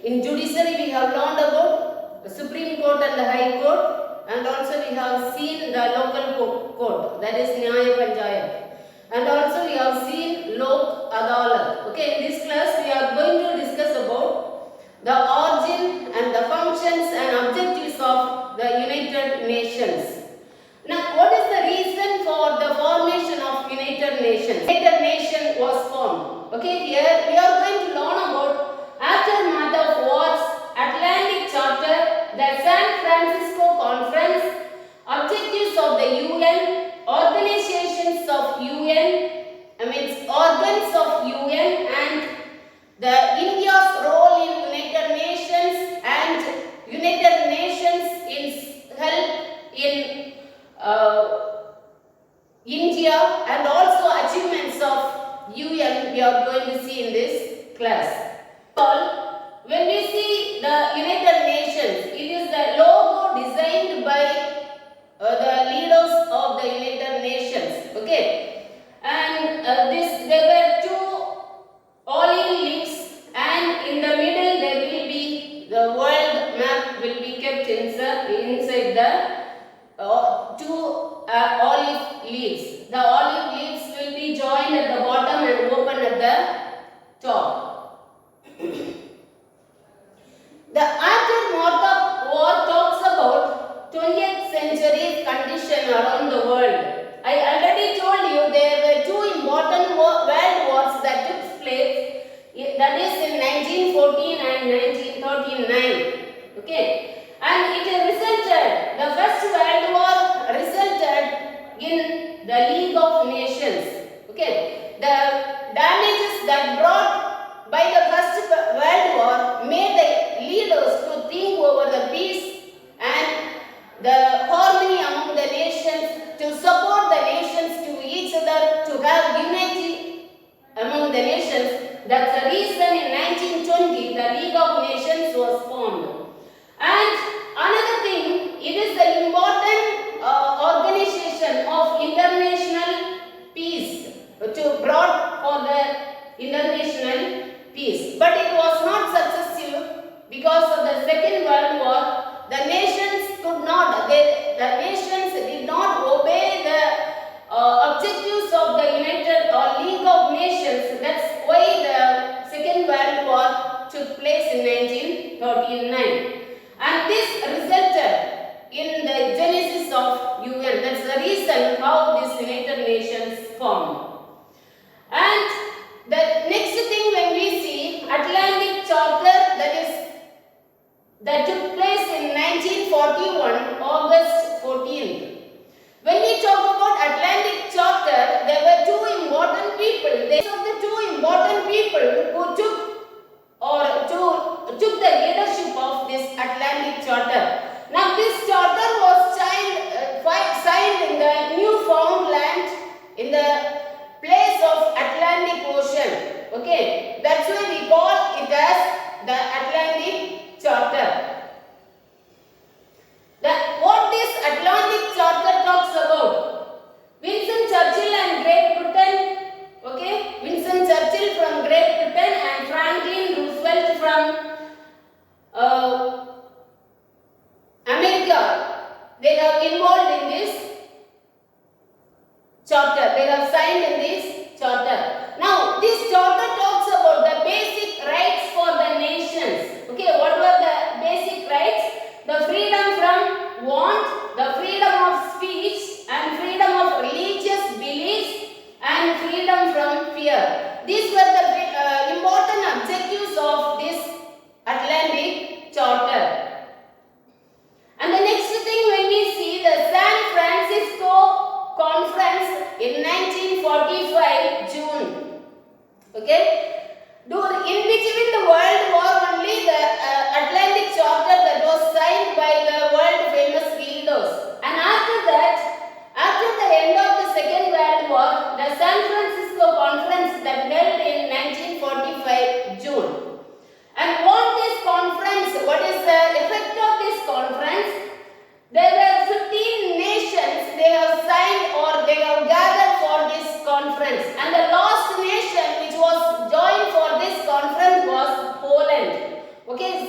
In judiciary we have learned about the Supreme Court and the High Court, and also we have seen the local court, that is Nyaya Panchayat, and also we have seen Lok Adalat. Okay, in this class we are going to discuss about the origin and the functions and objectives of the United Nations. Now, what is the reason for the formation of United Nations? United Nation was formed. Okay, here we are going to learn about aftermath of wars, Atlantic Charter, the San Francisco Conference, objectives of the UN, organizations of UN, organs of UN, and the India's role in United Nations and United Nations in help in India, and also achievements of UN we are going to see in this class. When we see the United Nations, it is the logo designed by the leaders of the United Nations. Okay, and there were two olive leaves, and in the middle there will be the world map will be kept inside the two olive leaves. The olive leaves will be joined at the bottom and open at the top. The aftermath of war talks about 20th century condition around the world. I already told you there were two important world wars that took place, that is in 1914 and 1939. Okay, and it resulted, the First World War resulted in the League of Nations. Okay, the damages that brought by the First World War made the leaders to think over the peace and the harmony among the nations, to support the nations to each other, to have unity among the nations. That's the reason in 1920 the League of Nations was formed. And another thing, it is the important organization of international peace, to brought for the international peace. But it was not successful because of the Second World War. The nations could not, the nations did not obey the objectives of the United or League of Nations. That's why the Second World War took place in 1939. And this resulted in the genesis of UN. That's the reason how this United Nations formed. And the next thing, when we see Atlantic Charter, that took place in 1941, August 14th. When we talk about Atlantic Charter, there were two important people. These are the two important people who took the leadership of this Atlantic Charter. Now, this charter was signed in the Newfoundland, in the place of Atlantic Ocean. Okay, that's why we call it as the Atlantic Charter. What this Atlantic Charter talks about? Winston Churchill and Great Britain. Okay, Winston Churchill from Great Britain and Franklin Roosevelt from America. They are involved in this charter. They have signed in this charter. Now, this charter talks about the basic rights for the nations. Okay, what were the basic rights? The freedom from want, the freedom of speech, and freedom of religious beliefs, and freedom from fear. These were the important objectives of this Atlantic Charter. And the next thing, when we see the San Francisco Conference in 1945 June. Okay, in between the World War only the Atlantic Charter that was signed by the world famous leaders. And after that, after the end of the Second World War, the San Francisco Conference that held in 1945 June. And what is the effect of this conference? There were 15 nations they have signed or they have gathered for this conference. And the last nation which was joined for this conference was Poland. Okay,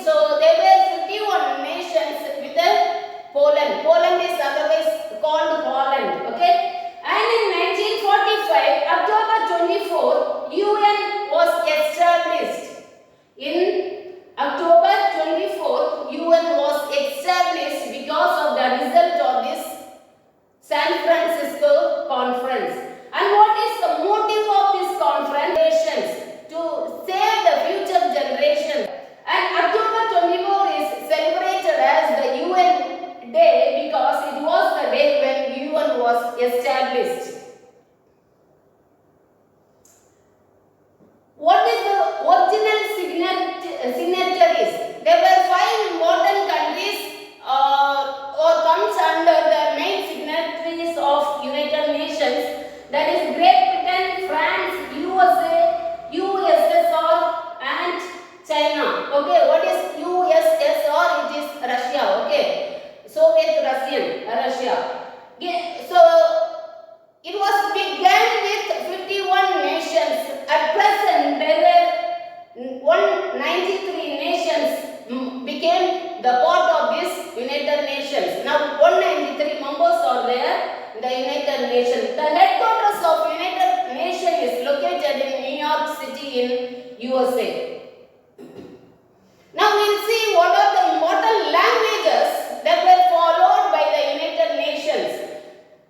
signatories. There were 5 important countries or comes under the main signatories of United Nations. That is Great Britain, France, USA, USSR and China. Okay, what is USSR? It is Russia. Okay, Soviet Russia. So it was began with 51 nations. At present, there were 193 nations became the part of this United Nations. Now 193 members are there in the United Nations. The headquarters of United Nations is located in New York City in USA. Now we'll see what are the important languages that were followed by the United Nations.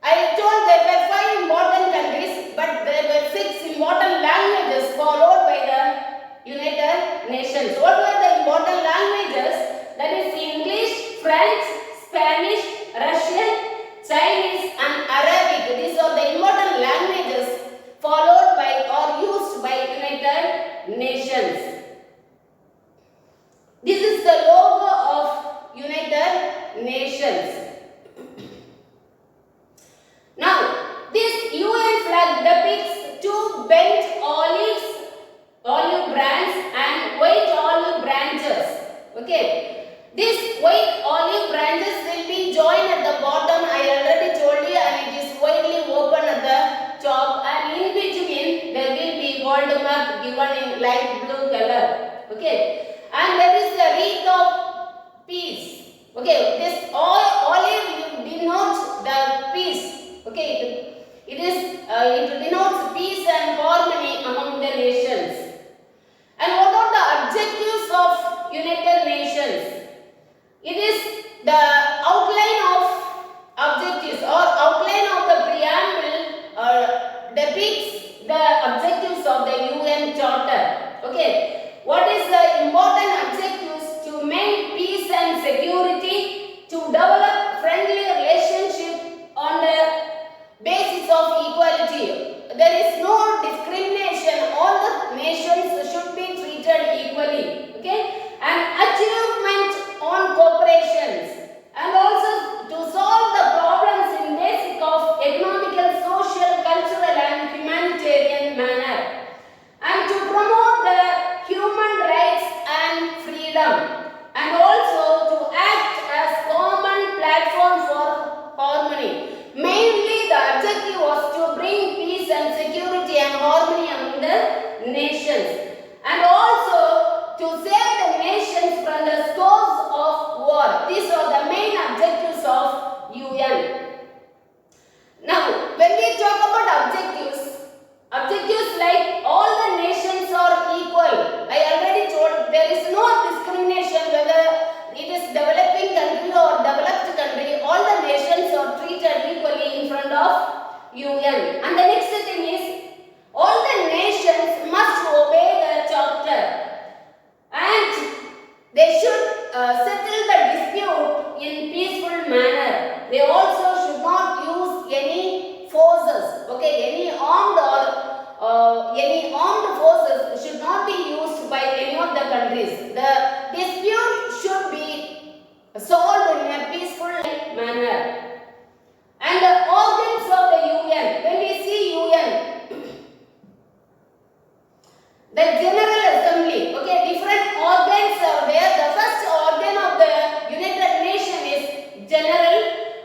I told there were 5 important countries, but there were 6 important languages followed by the United Nations. What were the important languages? That is English, French, Spanish, Russian, Chinese and Arabic. These are the important languages followed by or used by United Nations. This is the logo of United Nations. Now, this UN flag depicts 2 bent olive branch and white olive branches. Okay, these white olive branches will be joined at the bottom. I already told you, and it is widely open at the top, and in between there will be gold mark given in light blue color. Okay, and there is the wreath of peace. Okay, this olive denotes the peace. Okay, it denotes peace and harmony among the nations. And what are the objectives of United Nations? It is the outline of objectives or outline of the preamble depicts the objectives of the UN Charter. Okay, what is the important objectives? To maintain peace and security, to develop friendly relationship on the basis of equality. There is no discrimination. All the nations should be treated equally. Okay, and achievement on cooperations, and also to solve the problems in basic of economical, social, cultural and humanitarian manner, and to promote the human rights and freedom, and also to act as common platform for harmony. Mainly the objective was to bring peace and security and harmony among the nations, and also to save the nations from the scores of war. These are the main objectives of UN. Now, when we talk about objectives like all the nations are equal. I already told there is no discrimination whether it is developing country or developed country. All the nations are treated equally in front of UN. And the next thing is all the nations must obey the charter, and they should settle the dispute in peaceful manner. They also should not use any forces. Okay, any armed forces should not be used by any of the countries. The dispute should be solved in a peaceful manner. And the organs of the UN. When we see UN, the General Assembly. Okay, different organs are there. The first organ of the United Nations is General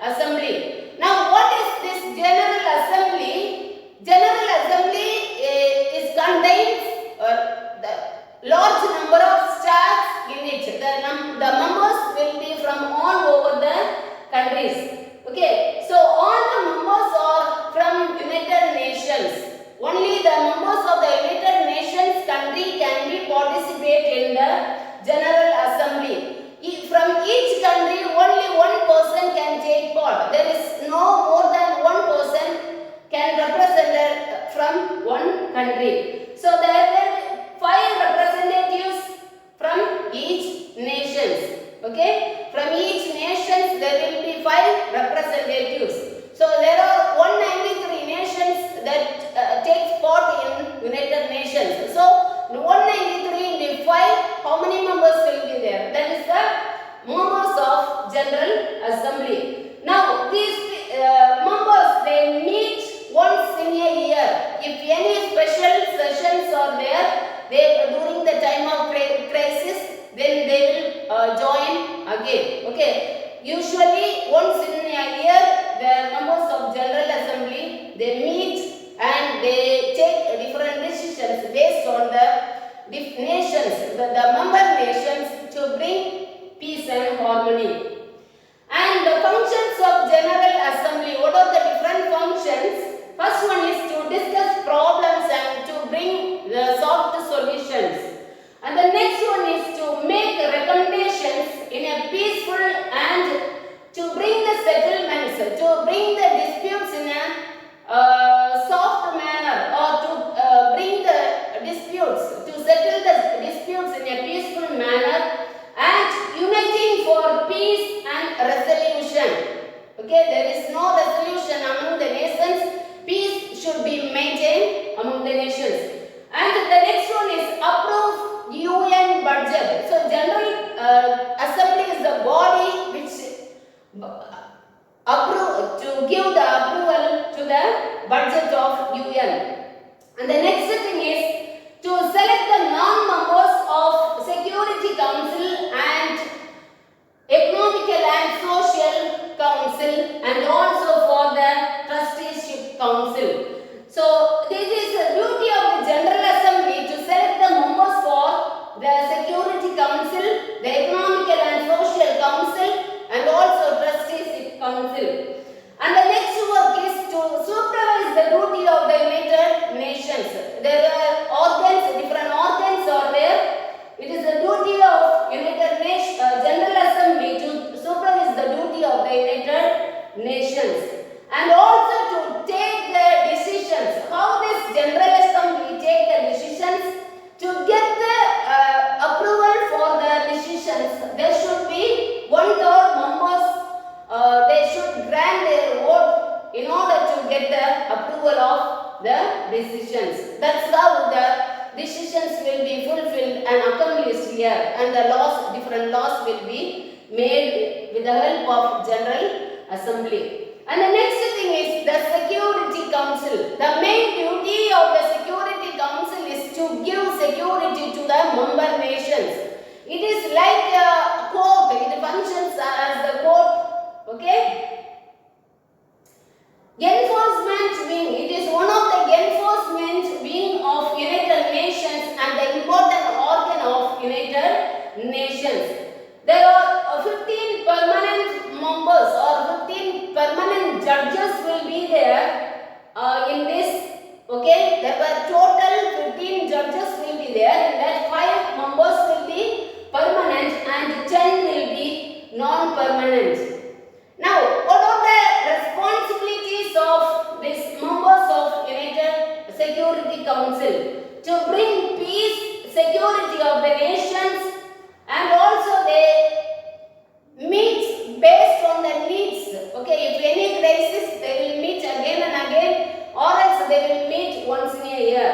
Assembly. Now, what is this General Assembly? General Assembly contains the large number of staff in it. The members will be from all over the countries. Okay, so all the members are from United Nations. Only the members of the United Nations country can be participate in the General Assembly. From each country, only one person can take part. There is no more than one person can represent from one country. So there were 5 representatives from each nations. Okay, from each nations there will be 5 representatives. So there are 193 nations that takes part in United Nations. So 193 into 5, how many Usually once in a year, the members of General Assembly, they meet and they take different decisions based on the nations, the member nations, to bring peace and harmony. And the functions of General Assembly, what are the different functions? First one is to discuss problems and to bring the soft solutions. And the next one is to make recommendations in a peaceful and to bring the settlements, to bring the disputes in a soft manner, or to bring the disputes, to settle the disputes in a peaceful manner, and uniting for peace and resolution. Okay, there is no resolution among the nations. Peace should be maintained among the nations. And the next one is approve UN budget. So General Assembly is the body which to give the approval to the budget of UN. And the next thing is to select the non-members of Security Council and Economical and Social Council, and also for the Trusteeship Council. So this is the duty of the General Assembly to select the members for the Security Council, the Economical and Social Council, and also Trusteeship Council. And the next work is to supervise the duty of the United Nations. There are organs, different organs are there. It is the duty of United Nations, General Assembly to supervise the duty of the United Nations. And also to take the decisions. How this General Assembly take the decisions? To get the approval for the decisions, there should be 1/3 members. They should grant their vote in order to get the approval of the decisions. That's how the decisions will be fulfilled and accomplished here, and the laws, different laws will be made with the help of General Assembly. And the next thing is the Security Council. The main duty of the Security Council is to give security to the member nations. It is like a court. It functions as the court. Okay? Enforcement wing. It is one of the enforcement wing of United Nations and the important organ of United Nations. There are 15 permanent members or 15 permanent judges will be there in this. Okay, there were total 15 judges will be there. In that 5 members will be permanent and 10 will be non-permanent. Now, what are the responsibilities of these members of United Security Council? To bring peace, security of the nations, and also they meet based on the needs. Okay, if any crisis, they will meet again and again, or else they will meet once in a year.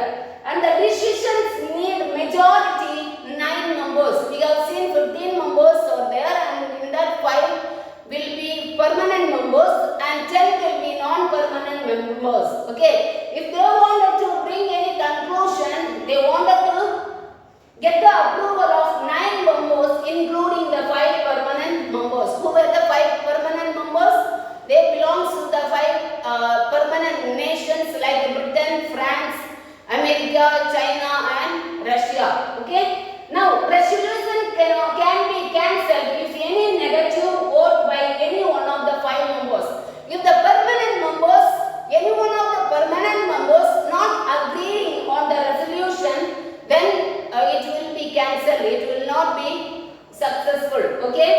And the decisions need majority 9 members. We have seen 15 members are there, and in that 5 will be permanent members and 10 will be non-permanent members. Okay, if they wanted to bring any conclusion, they wanted to get the approval of 9 members, including the 5 permanent members. Who were the 5 permanent members? They belong to the 5 permanent nations like Britain, France, America, China, and Russia. Okay. Now, resolution can be cancelled if any negative vote by any one of the 5 members. If the permanent members, any one of the permanent members not agreeing on the resolution, then it will be cancelled. It will not be successful. Okay.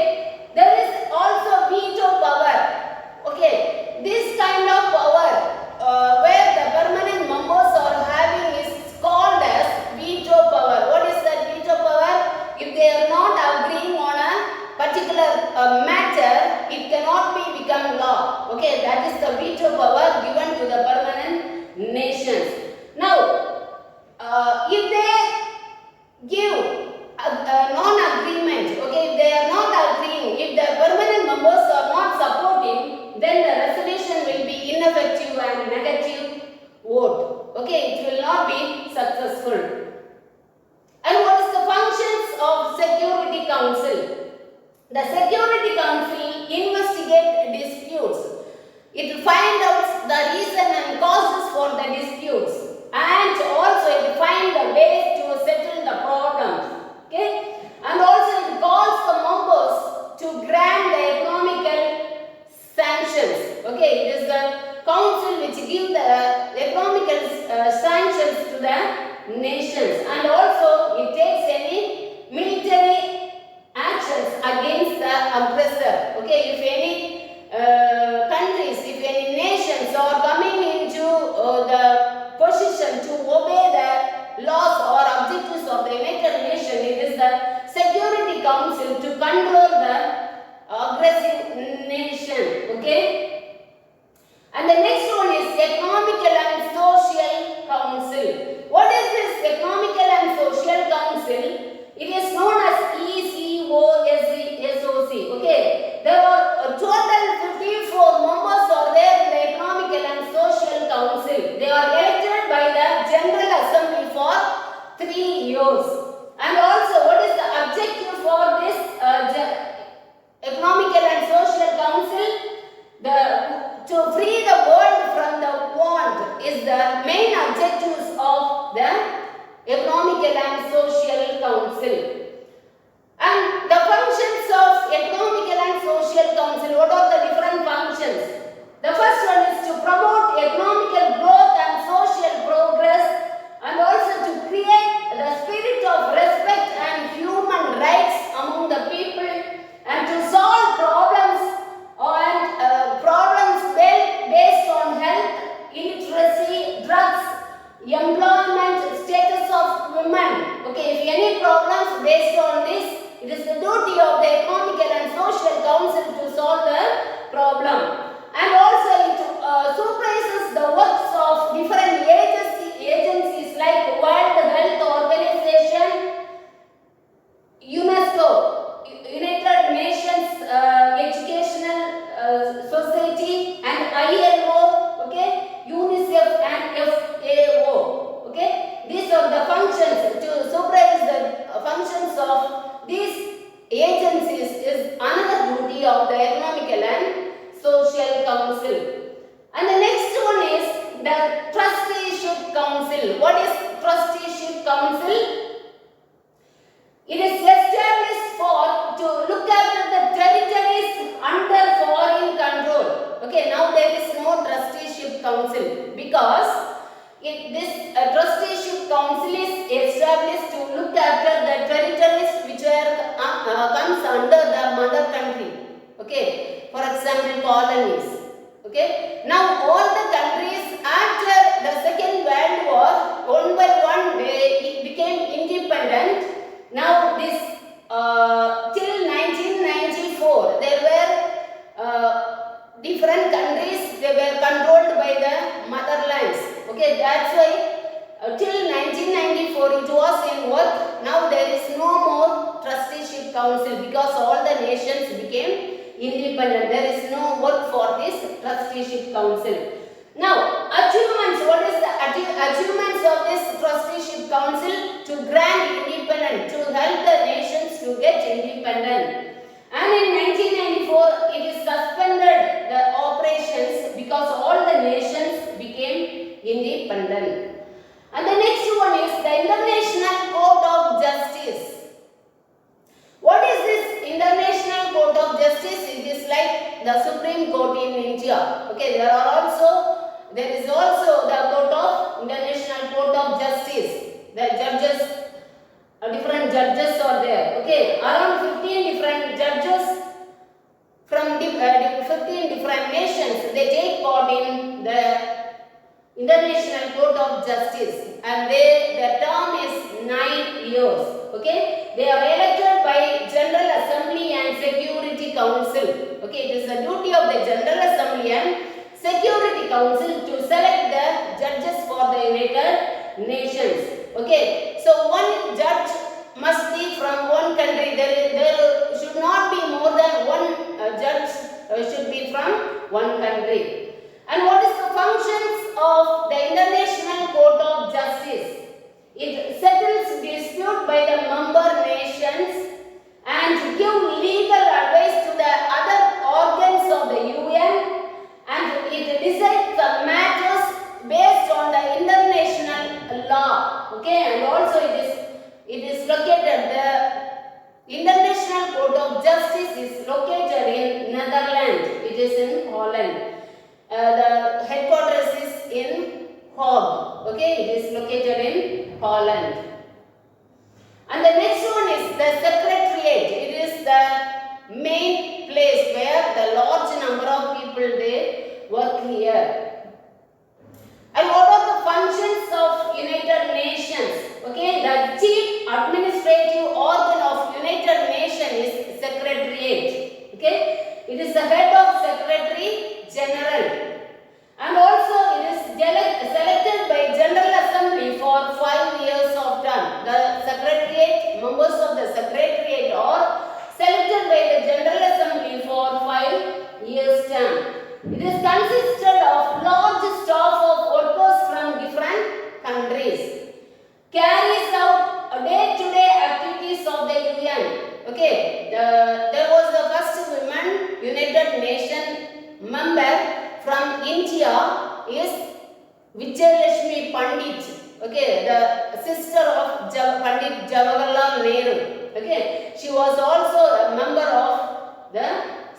There is also veto power. Okay. This kind of power where the permanent members are having is called as veto power. What is that veto power? If they are not agreeing on a particular matter, it cannot be become law. Okay, that is the veto power given to the permanent nations. Now, if they give a non-agreement, okay, if they are not agreeing, if the permanent members are not supporting, then the resolution will be ineffective and negative vote. Okay, it will not be successful. And what is the functions of Security Council? The Security Council in Security Council to control the aggressive nation. Okay. And the next one is Economical and Social Council. What is this Economical and Social Council? It is known as ECOSOC. Okay. There are a total 54 members are there in the Economical and Social Council. They are elected by the General Assembly for 3 years. And also, what is the objective for this Economical and Social Council? To free the world from the want is the main objectives of the Economical and Social Council. And the functions of Economical and Social Council, what are the different functions? The first one is to promote economical growth and social progress, and also to create the spirit of respect and human rights among the people, and to solve problems based on health, illiteracy, drugs, employment, status of women. Okay, if any problems based on this, it is the duty of the Economical and Social Council to solve the problem. And also it supervises the works of different agencies like World Health Organization, UNESCO, United Nations Educational Society, and ILO, okay, UNICEF and FAO. Okay, these are the functions. To supervise the functions of these agencies is another duty of the Economical and Social Council. And the next one is the Trusteeship Council. What is Trusteeship Council? It is established to look after the territories under foreign control. Okay, now there is no Trusteeship Council because this Trusteeship Council is established to look after the territories which comes under the mother country. Okay, for example, colonies. Okay, now all the countries after the Second World War, one by one, they became independent. Now this till 1994, there were different countries. They were controlled by the motherlands. Okay, that's why till 1994 it was in work. Now there is no more Trusteeship Council because all the nations became independent. There is no work for this Trusteeship Council. Now, achievements. What is the achievements of this Trusteeship Council? To grant independence, to help the nations to get independent. And in 1994, it is suspended the operations because all the nations became independent. And the next one is the International Court of Justice. What is this International Court of Justice? It is like the Supreme Court in India. Okay, there is also the International Court of Justice. The judges, different judges are there. Okay, around 15 different judges from 15 different nations. They take part in the International Court of Justice, and their term is 9 years. Okay, they are elected by General Assembly and Security Council. Okay, it is the duty of the General Assembly and Security Council to select the judges for the United Nations. Okay, so one judge must be from one country. There should not be more than one judge should be from one country. And what is the functions of the International Court of Justice? It settles dispute by the member nations and give legal advice to the other organs of the UN, and it decides the matters based on the international law. Okay, and also it is located, the International Court of Justice is located in Netherlands. It is in Holland. The headquarters is in Hague. Okay, it is located in Holland. And the next one is the Secretariat. It is the main place where the large number of people they work here. And what are the functions of United Nations? Okay, the chief administrative organ of United Nations is the head of Secretary General. And also it is selected by General Assembly for 5 years of term. The Secretariat, members of the Secretariat are selected by the General Assembly for 5 years term. It is consisted of large staff of workers from different countries. Carries out day-to-day activities of the UN. Okay, there was the first woman United Nations member from India is Vijayalakshmi Pandit. Okay, the sister of Pandit Jawaharlal Nehru. Okay, she was also a member of the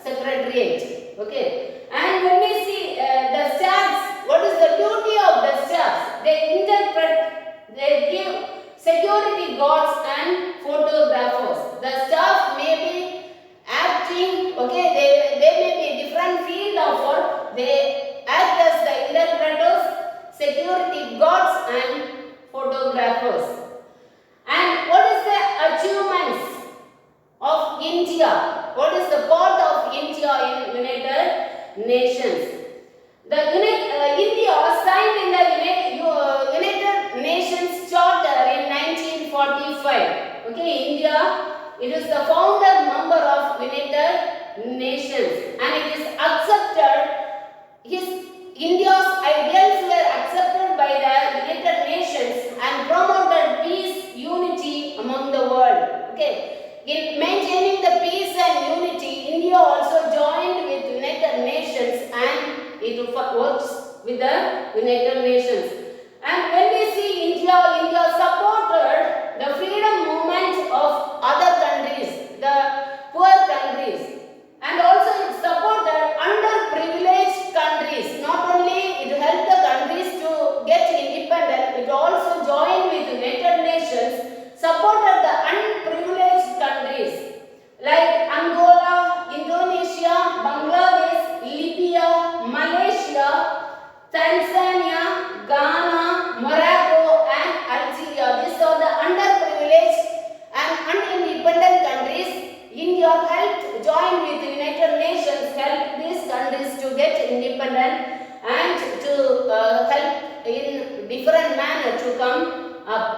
Secretariat. Okay, and when we see the staffs, what is the duty of the staffs? They interpret, they give security guards and photographers. The staff may be acting, okay, they may be different field of work. They act as the interpreters, security guards and photographers. And what is the achievements of India? What is the part of India in United Nations? India signed in the United Nations Charter in 1945. Okay, India, it is the founder member of United Nations, and it is accepted. India's ideals were accepted by the United Nations and promoted peace, unity among the world. Okay, in maintaining the peace and unity, India also joined with United Nations and it works with the United Nations. And when we see India supported the freedom movement of other countries, the poor countries, and also it supported underprivileged countries. Not only it helped the countries to get independent, it also joined with United Nations, supported the unprivileged countries like Angola, Indonesia, Bangladesh, Libya, Malaysia, Tanzania, Ghana, Morocco and Algeria. These are the underprivileged and unindependent countries. India helped join with the United Nations, help these countries to get independent and to help in different manner to come up.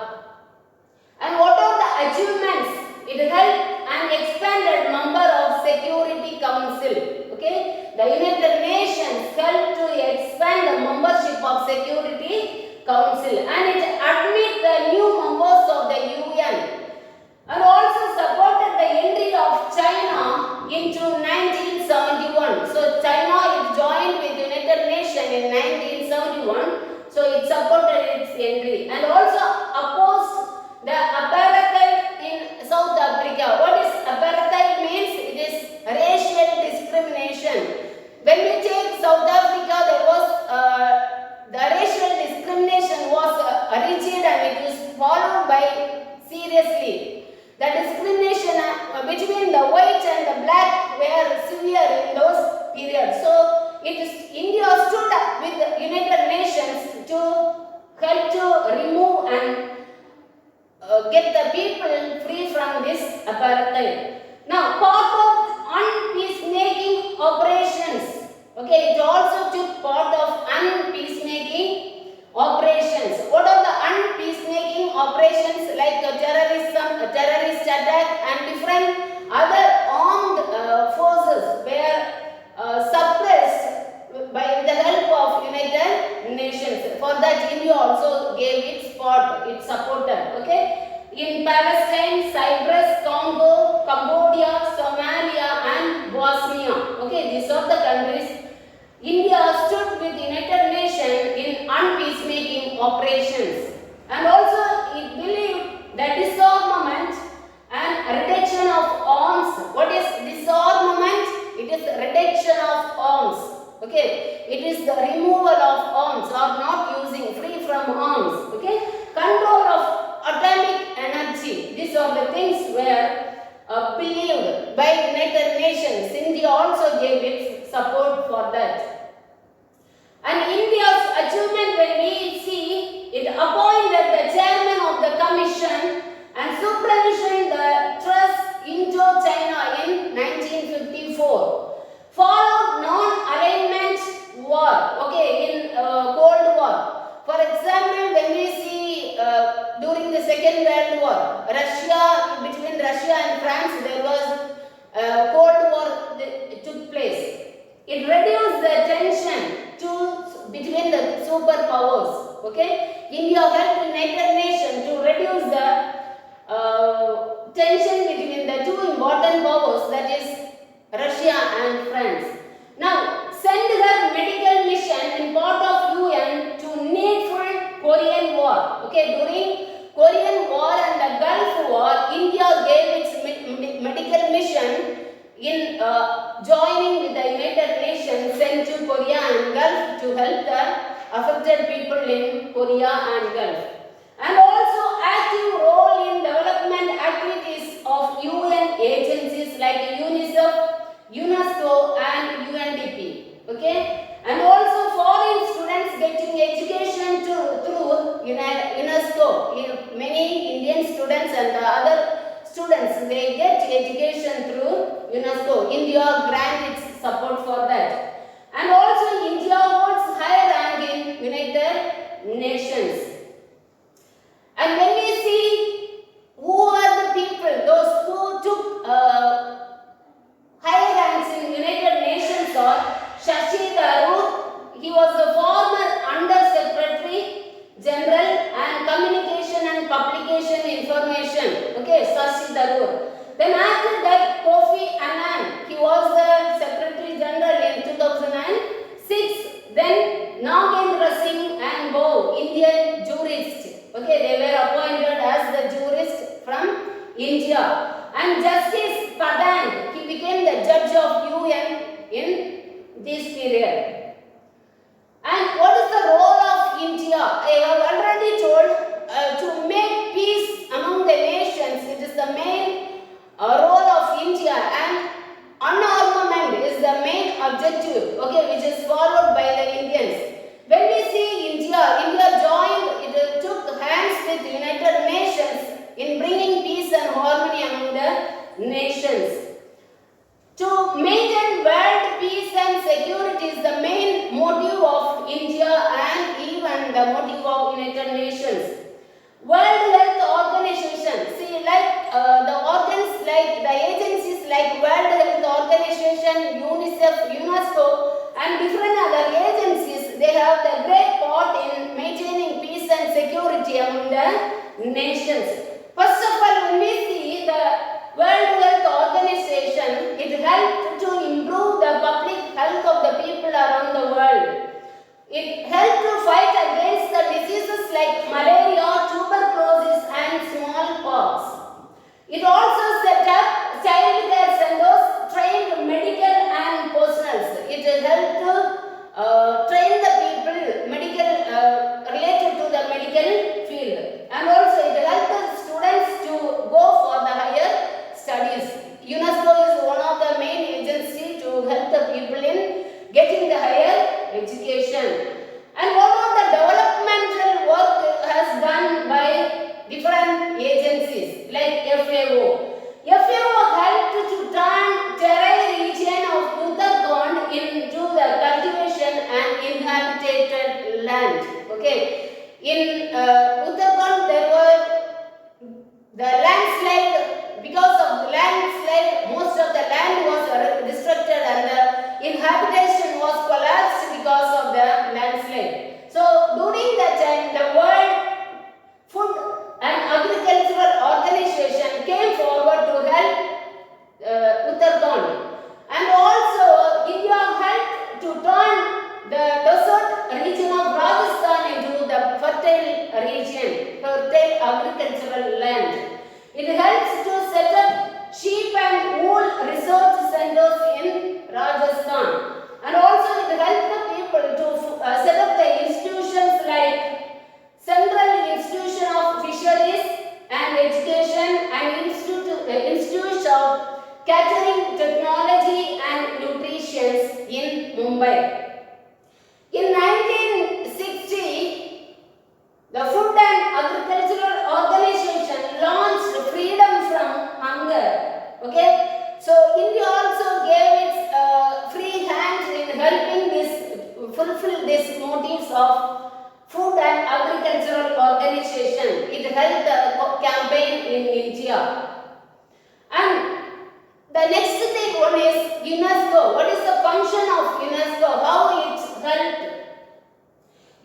And what are the achievements? It helped and expanded member of Security Council. Okay, the United Nations helped to expand the membership of Security Council, and it admit the new members of the UN, and also supported the entry of China into 1971. So China is joined with United Nations in 1971. So it supported its entry, and also opposed the apartheid in South Africa. What is apartheid means? It is racial discrimination. When we take South Africa, there was the racial discrimination was rigid and it is followed by seriously. The discrimination between the white and the black were severe in those periods. So India stood up with the United Nations to help to remove and get the people free from this apartheid. Now, part of unpeacemaking operations. Okay, it also took part of unpeacemaking operations. What are the unpeacemaking operations like terrorist attack and different other armed forces were suppressed by the help of United Nations. For that, India also gave its part, it supported. Okay, in Palestine, Cyprus, Congo, Cambodia, Somalia and Bosnia. Okay, these are the countries. India stood with United Nations in unpeacemaking operations, and also it believed that disarmament and reduction of arms. What is disarmament? It is reduction of arms. Okay, it is the removal of arms or not using, free from arms. Okay, control of atomic energy. These are the things were believed by United Nations. India also gave its support for that. And India's achievement, when we see, it appointed the chairman of the commission and supervision the Trust Indo-China in 1954. For It reduced the tension between the superpowers. Okay, India helped United Nations to reduce the tension between the two important powers, that is Russia and France. Now, send her medical mission in part of UN to needful Korean War. Okay, during Korean War and the Gulf War, India gave its medical mission in joining with the United Nations sent to Korea and Gulf to help the affected people in Korea and Gulf. And also active role in development activities of UN agencies like UNICEF, UNESCO and UNDP. Okay, and also foreign students getting education through UNESCO. Many Indian students and other students, they get education through UNESCO. India grants its support for that. And also India holds high rank in United Nations. And when we see who are the people, those who took high ranks in United Nations are Shashi Tharoor. He was the former Under Secretary General and Communication and Publication Information. Okay, Shashi Tharoor. Then after that, Kofi Annan. He was the Secretary General in 2006. Then Nagendra Singh and Bow, Indian jurist. Okay, they were appointed as the jurist from India. And Justice Padang, he became the judge of UN in this period. And what is the role of India? I have already told, to make peace among the nations. It is the main role of India, and unarmament is the main objective, okay, which is followed by the Indians. When we see India joined, it took hands with the United Nations in bringing peace and harmony among the nations. To maintain world peace and security is the main motive of India and even the motive of United Nations. World Health Organization, see, like the organs, like the agencies like World Health Organization, UNICEF, UNESCO and different other agencies, they have the great part in maintaining peace and security among the nations. First of all, when we see the World Health Organization, it helped to improve the public health of the people around the world. It helped to fight against the diseases like malaria, tuberculosis and smallpox. It also set up child care centers, trained medical and personals. It helped to train the people related to the medical field. And also it helped the students to go for the higher studies. UNESCO is one of the main agencies to help the people in getting the higher education. And what are the developmental work has done by different agencies like FAO. FAO helped to turn Terai region of Uttarakhand into the cultivation and inhabited land. Okay, in Uttarakhand there were the landslide. Because of the landslide, most of the land was destructed and the inhabitation was collapsed because of the landslide. So during that time, the World Food and Agricultural Organization came forward to help Uttarakhand. And also India helped to turn the desert region of Rajasthan into the fertile region, fertile agricultural land. It helps to set up sheep and wool research centers in Rajasthan. And also it helps the people to set up the institutions like Central Institution of Fisheries and Education and Institute of Catering Technology and Nutrition in Mumbai. In 1960, the Food and Agricultural Organization launched freedom from hunger. Okay, so India also gave its free hand in helping fulfill these motives of Food and Agricultural Organization. It helped the campaign in India. And the next thing one is UNESCO. What is the function of UNESCO? How it helped?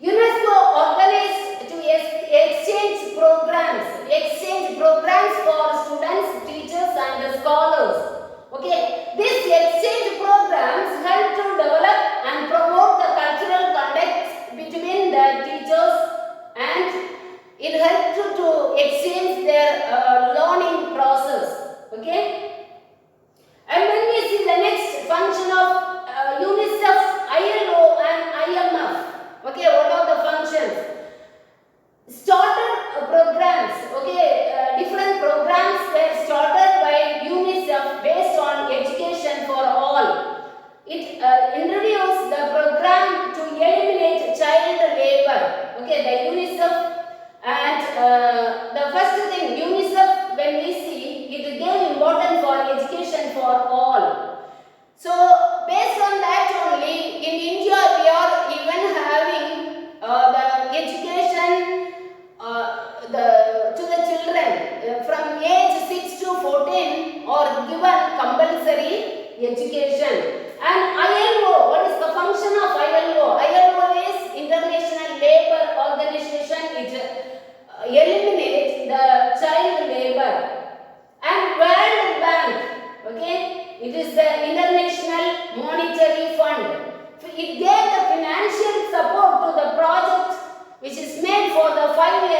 UNESCO organized to exchange programs for students, teachers and scholars. Okay, these exchange programs help to develop and promote the cultural context between the teachers, and it helped to exchange their learning process. Okay, and when we see the next function of UNICEF, ILO and IMF. Okay, what are the functions? Started programs. Okay, different programs were started by UNICEF based on education for all. It introduced the program to eliminate child labor. Okay, the UNICEF, and the first thing, UNICEF, when we see, it gave importance for education for all. So based on that only, in India we are even having the education to the children from age 6 to 14 or given compulsory education. And ILO, what is the function of ILO? ILO is International Labour Organization. It eliminates the child labor. And World Bank, okay, it is the International Monetary Fund. It gave the financial support to the project which is made for the 5-year